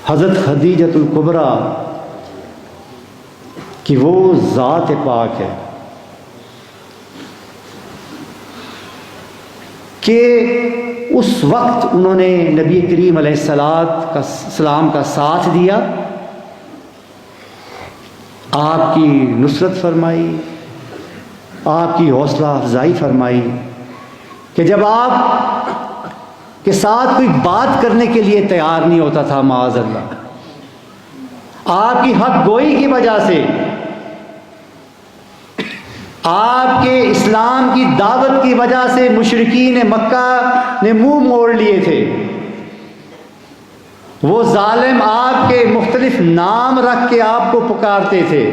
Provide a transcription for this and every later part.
حضرت خدیجۃ الکبریٰ کہ وہ ذات پاک ہے کہ اس وقت انہوں نے نبی کریم علیہ السلام کا ساتھ دیا، آپ کی نصرت فرمائی، آپ کی حوصلہ افزائی فرمائی کہ جب آپ کے ساتھ کوئی بات کرنے کے لیے تیار نہیں ہوتا تھا، معاذ اللہ، آپ کی حق گوئی کی وجہ سے، آپ کے اسلام کی دعوت کی وجہ سے مشرکین مکہ نے منہ موڑ لیے تھے، وہ ظالم آپ کے مختلف نام رکھ کے آپ کو پکارتے تھے،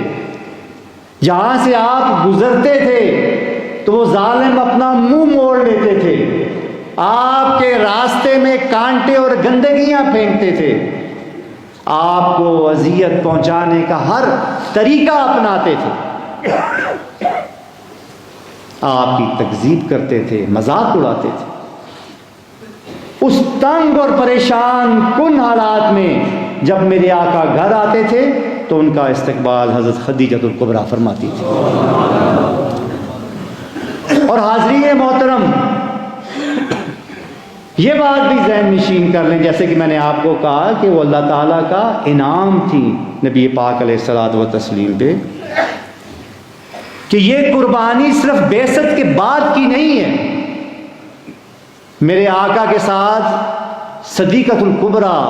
جہاں سے آپ گزرتے تھے تو وہ ظالم اپنا منہ موڑ لیتے تھے، آپ کے راستے میں کانٹے اور گندگیاں پھینکتے تھے، آپ کو اذیت پہنچانے کا ہر طریقہ اپناتے تھے، آپ کی تکذیب کرتے تھے، مذاق اڑاتے تھے۔ اس تنگ اور پریشان کن حالات میں جب میرے آقا گھر آتے تھے تو ان کا استقبال حضرت خدیجۃ الکبریٰ فرماتی تھی۔ اور حاضرین محترم، یہ بات بھی ذہن نشین کر لیں، جیسے کہ میں نے آپ کو کہا کہ وہ اللہ تعالیٰ کا انعام تھی نبی پاک علیہ الصلوۃ والتسلیم پہ، کہ یہ قربانی صرف بعثت کے بعد کی نہیں ہے۔ میرے آقا کے ساتھ صدیقۃ الکبریٰ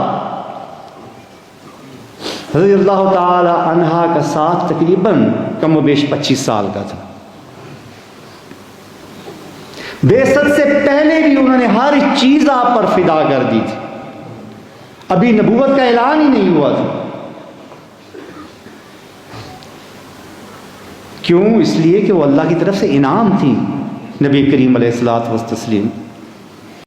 رضی اللہ تعالی عنہا کا ساتھ تقریباً کم و بیش 25 سال کا تھا۔ بعثت سے پہلے بھی انہوں نے ہر چیز آپ پر فدا کر دی تھی، ابھی نبوت کا اعلان ہی نہیں ہوا تھا۔ کیوں؟ اس لیے کہ وہ اللہ کی طرف سے انعام تھی نبی کریم علیہ الصلوۃ والتسلیم۔